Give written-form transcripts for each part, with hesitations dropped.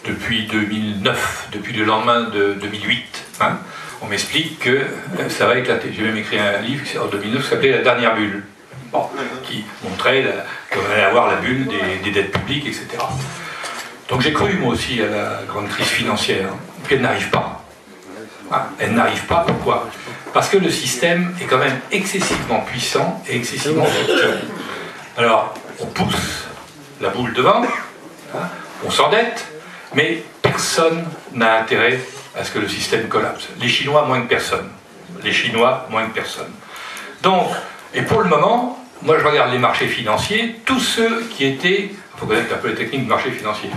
depuis 2009, depuis le lendemain de 2008. Hein. On m'explique que ça va éclater. J'ai même écrit un livre en 2009 qui s'appelait La dernière bulle, bon, qui montrait qu'on allait avoir la bulle des dettes publiques, etc. Donc j'ai cru moi aussi à la grande crise financière, puis elle n'arrive pas. Hein, elle n'arrive pas, pourquoi? Parce que le système est quand même excessivement puissant et excessivement vertueux. Alors, on pousse la boule devant, hein, on s'endette, mais personne n'a intérêt à ce que le système collapse. Les Chinois, moins que personne. Les Chinois, moins que personne. Donc, et pour le moment, moi je regarde les marchés financiers, tous ceux qui étaient, il faut connaître un peu les techniques du marché financier,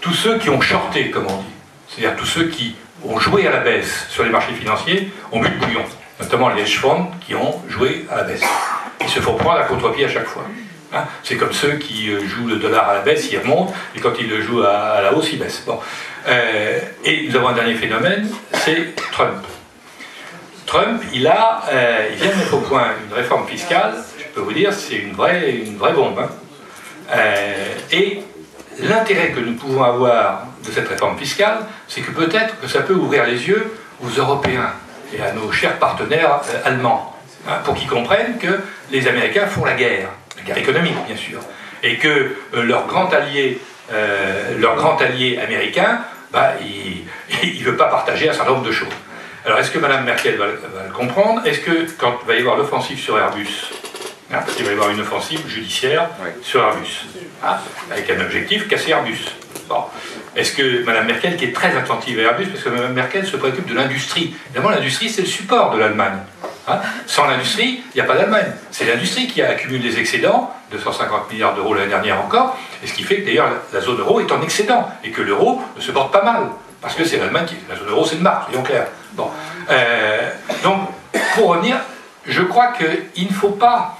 tous ceux qui ont shorté, comme on dit, c'est-à-dire tous ceux qui ont joué à la baisse sur les marchés financiers, ont bu le bouillon, notamment les hedge funds qui ont joué à la baisse. Ils se font prendre à contre-pied à chaque fois. Hein, c'est comme ceux qui jouent le dollar à la baisse, il remonte, et quand ils le jouent à la hausse, il baisse. Bon. Et nous avons un dernier phénomène, c'est Trump. Trump, il vient de mettre au point une réforme fiscale, je peux vous dire, c'est une vraie bombe. Hein. Et l'intérêt que nous pouvons avoir de cette réforme fiscale, c'est que peut-être que ça peut ouvrir les yeux aux Européens et à nos chers partenaires allemands, hein, pour qu'ils comprennent que les Américains font la guerre économique, bien sûr, et que leur grand allié américain, bah, il ne veut pas partager un certain nombre de choses. Alors, est-ce que Mme Merkel va le comprendre? Est-ce que, quand il va y avoir l'offensive sur Airbus, hein, parce qu'il va y avoir une offensive judiciaire sur Airbus, hein, avec un objectif, casser Airbus. Bon. Est-ce que Mme Merkel, qui est très attentive à Airbus, parce que Mme Merkel se préoccupe de l'industrie, évidemment l'industrie c'est le support de l'Allemagne. Hein. Sans l'industrie, il n'y a pas d'Allemagne. C'est l'industrie qui a accumulé des excédents, 250 milliards d'euros l'année dernière encore, et ce qui fait que d'ailleurs la zone euro est en excédent, et que l'euro se porte pas mal, parce que c'est l'Allemagne qui... La zone euro c'est une marque, soyons clairs. Bon. Donc, pour revenir, je crois qu'il ne faut pas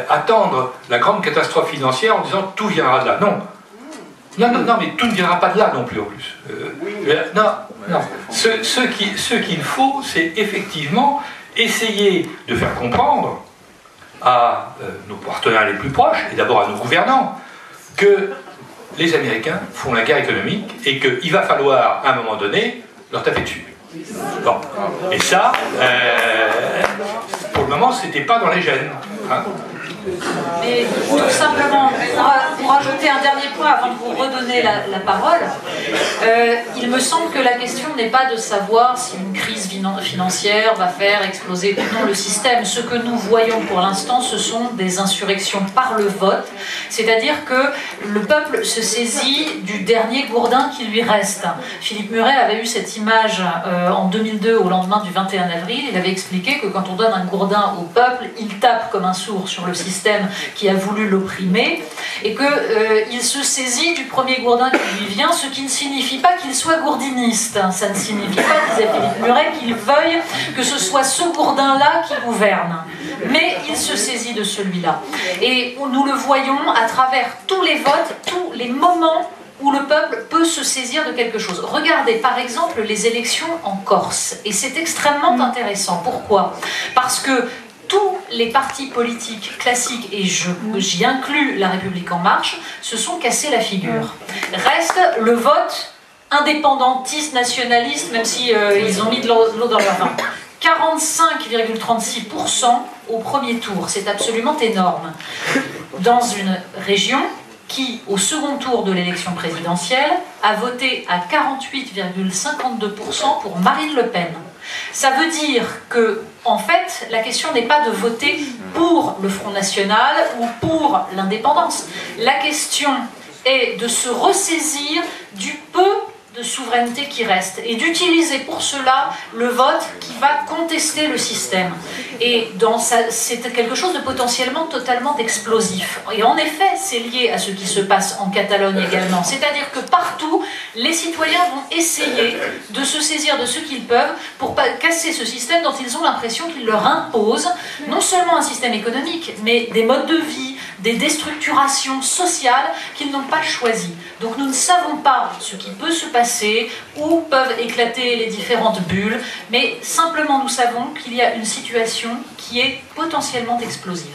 attendre la grande catastrophe financière en disant tout viendra de là. Non. Non, mais tout ne viendra pas de là non plus en plus. Non. Ce qu'il faut, c'est effectivement essayer de faire comprendre à nos partenaires les plus proches, et d'abord à nos gouvernants, que les Américains font la guerre économique et qu'il va falloir, à un moment donné, leur taper dessus. Bon. Et ça, pour le moment, c'était pas dans les gènes. Hein. Mais tout simplement, pour rajouter un dernier point avant de vous redonner la parole, il me semble que la question n'est pas de savoir si une crise financière va faire exploser ou non le système. Ce que nous voyons pour l'instant, ce sont des insurrections par le vote, c'est-à-dire que le peuple se saisit du dernier gourdin qui lui reste. Philippe Muret avait eu cette image en 2002, au lendemain du 21 avril, il avait expliqué que quand on donne un gourdin au peuple, il tape comme un sourd sur le système qui a voulu l'opprimer, et qu'il se saisit du premier gourdin qui lui vient, ce qui ne signifie pas qu'il soit gourdiniste. Ça ne signifie pas, disait Philippe Muret, qu'il veuille que ce soit ce gourdin-là qui gouverne. Mais il se saisit de celui-là. Et nous le voyons à travers tous les votes, tous les moments où le peuple peut se saisir de quelque chose. Regardez par exemple les élections en Corse, et c'est extrêmement intéressant. Pourquoi? Parce que tous les partis politiques classiques, et j'y inclus La République En Marche, se sont cassés la figure. Reste le vote indépendantiste, nationaliste, même si ils ont mis de l'eau dans leur vin. 45,36% au premier tour, c'est absolument énorme. Dans une région qui, au second tour de l'élection présidentielle, a voté à 48,52% pour Marine Le Pen. Ça veut dire que, en fait, la question n'est pas de voter pour le Front National ou pour l'indépendance. La question est de se ressaisir du peu de souveraineté qui reste et d'utiliser pour cela le vote qui va contester le système. Et c'est quelque chose de potentiellement totalement explosif. Et en effet, c'est lié à ce qui se passe en Catalogne également. C'est-à-dire que partout, les citoyens vont essayer de se saisir de ce qu'ils peuvent pour casser ce système dont ils ont l'impression qu'il leur impose non seulement un système économique, mais des modes de vie, des déstructurations sociales qu'ils n'ont pas choisies. Donc nous ne savons pas ce qui peut se passer, où peuvent éclater les différentes bulles, mais simplement nous savons qu'il y a une situation qui est potentiellement explosive.